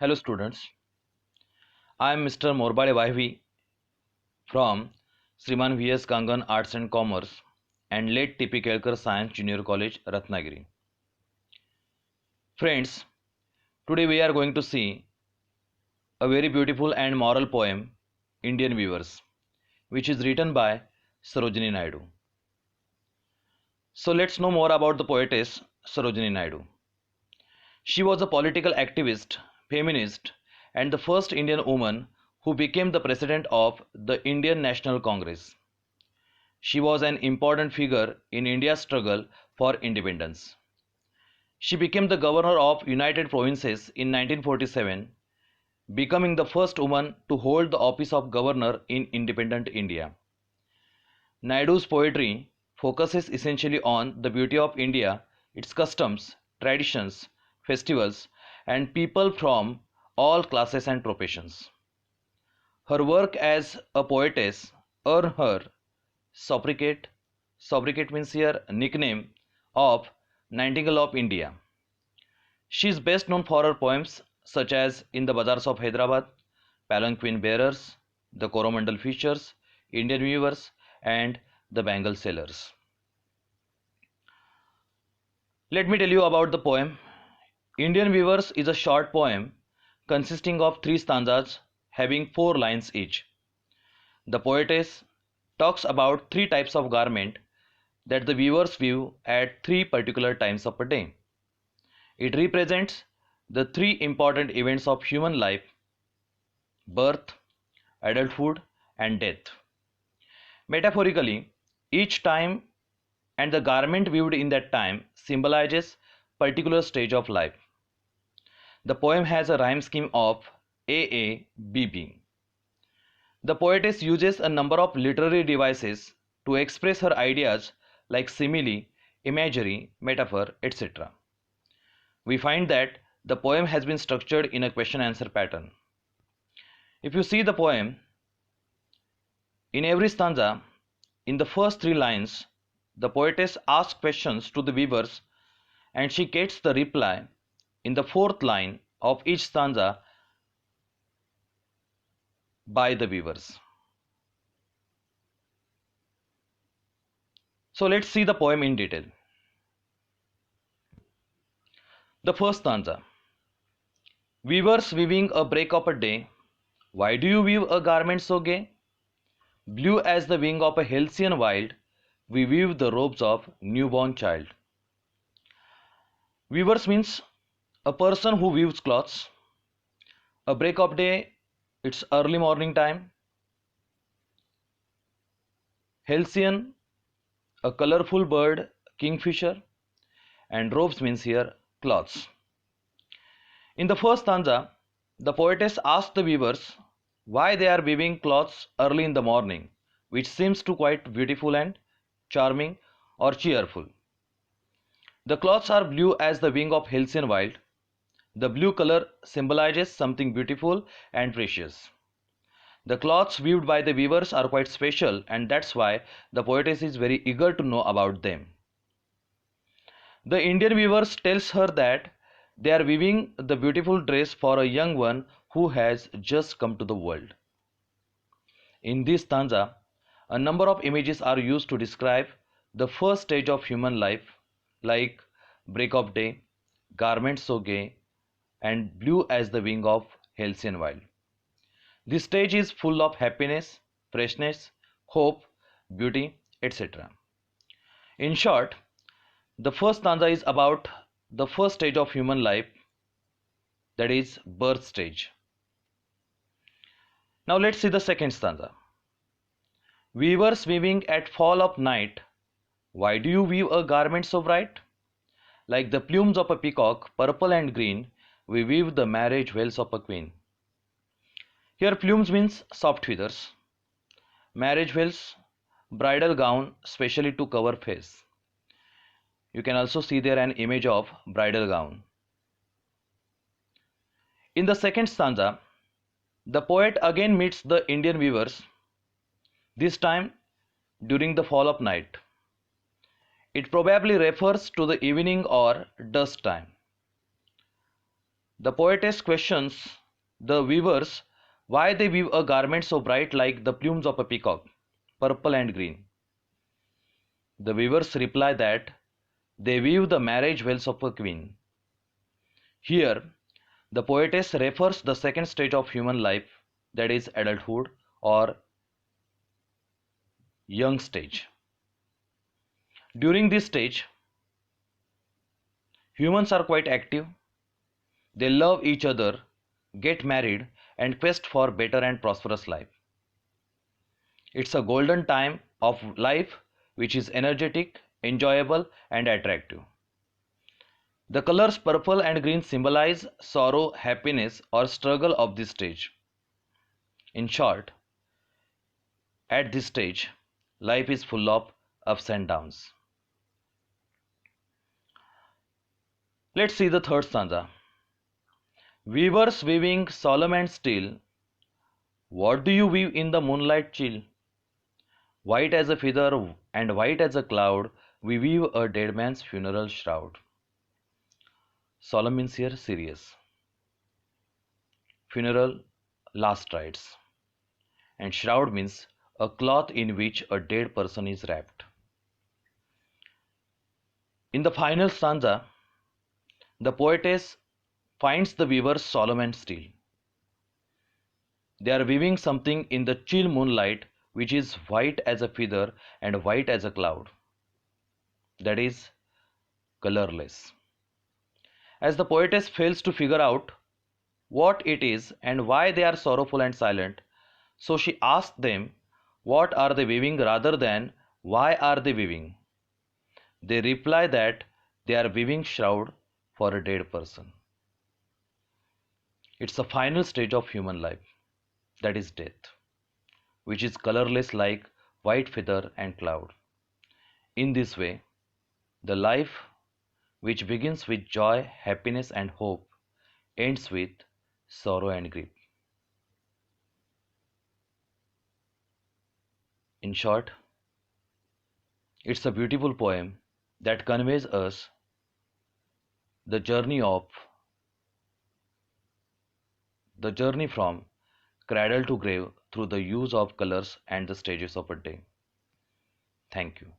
Hello students, I am Mr. Morbale Vahvi from Sriman V.S. Kangan Arts and Commerce and late T.P. Kelkar Science Junior College, Ratnagiri. Friends, today we are going to see a very beautiful and moral poem, Indian Weavers, which is written by Sarojini Naidu. So let's know more about the poetess Sarojini Naidu. She was a political activist, feminist, and the first Indian woman who became the president of the Indian National Congress. She was an important figure in India's struggle for independence. She became the governor of United Provinces in 1947, becoming the first woman to hold the office of governor in independent India. Naidu's poetry focuses essentially on the beauty of India, its customs, traditions, festivals, and people from all classes and professions. Her work as a poetess earned her sobriquet. Sobriquet means here nickname of Nightingale of India. She is best known for her poems such as In the Bazaars of Hyderabad, Palanquin Bearers, The Coromandel Features, Indian Weavers, and The Bangle Sellers. Let me tell you about the poem. Indian Weavers is a short poem consisting of 3 stanzas having 4 lines each. The poetess talks about 3 types of garment that the weavers weave at 3 particular times of a day. It represents the 3 important events of human life: birth, adulthood, and death. Metaphorically, each time and the garment weaved in that time symbolizes particular stage of life. The poem has a rhyme scheme of AABB. The poetess uses a number of literary devices to express her ideas like simile, imagery, metaphor, etc. We find that the poem has been structured in a question-answer pattern. If you see the poem, in every stanza, in the first 3 lines, the poetess asks questions to the weavers and she gets the reply in the 4th line of each stanza by the weavers. So let's see the poem in detail. The first stanza. Weavers weaving a break of a day, why do you weave a garment so gay? Blue as the wing of a halcyon wild, we weave the robes of newborn child. Weavers means a person who weaves cloths. A break of day, it's early morning time. Halcyon, a colorful bird, kingfisher. And robes means here cloths. In the first stanza, the poetess asks the weavers why they are weaving cloths early in the morning, which seems to quite beautiful and charming or cheerful. The cloths are blue as the wing of halcyon wild. The blue color symbolizes something beautiful and precious. The cloths weaved by the weavers are quite special, and that's why the poetess is very eager to know about them. The Indian weavers tells her that they are weaving the beautiful dress for a young one who has just come to the world. In this stanza, a number of images are used to describe the first stage of human life, like break of day, garments so gay, and blue as the wing of halcyon wild. This stage is full of happiness, freshness, hope, beauty, etc. In short, the first stanza is about the first stage of human life, that is birth stage. Now let's see the second stanza. Weavers weaving at fall of night, why do you weave a garment so bright? Like the plumes of a peacock, purple and green, we weave the marriage veils of a queen. Here plumes means soft feathers. Marriage veils, bridal gown specially to cover face. You can also see there an image of bridal gown. In the second stanza, the poet again meets the Indian weavers, this time during the fall of night. It probably refers to the evening or dusk time. The poetess questions the weavers why they weave a garment so bright like the plumes of a peacock, purple and green. The weavers reply that they weave the marriage veils of a queen. Here, the poetess refers the second stage of human life, that is adulthood or young stage. During this stage, humans are quite active. They love each other, get married, and quest for better and prosperous life. It's a golden time of life which is energetic, enjoyable, and attractive. The colors purple and green symbolize sorrow, happiness, or struggle of this stage. In short, at this stage, life is full of ups and downs. Let's see the third stanza. Weavers weaving solemn and still, what do you weave in the moonlight chill? White as a feather and white as a cloud, we weave a dead man's funeral shroud. Solemn means here serious. Funeral, last rites. And shroud means a cloth in which a dead person is wrapped. In the final stanza, the poetess finds the weavers solemn and still. They are weaving something in the chill moonlight which is white as a feather and white as a cloud. That is colorless. As the poetess fails to figure out what it is and why they are sorrowful and silent, so she asks them what are they weaving rather than why are they weaving. They reply that they are weaving shroud for a dead person. It's the final stage of human life, that is death, which is colorless like white feather and cloud. In this way, the life which begins with joy, happiness, and hope ends with sorrow and grief. In short, it's a beautiful poem that conveys us the journey from cradle to grave through the use of colors and the stages of a day. Thank you.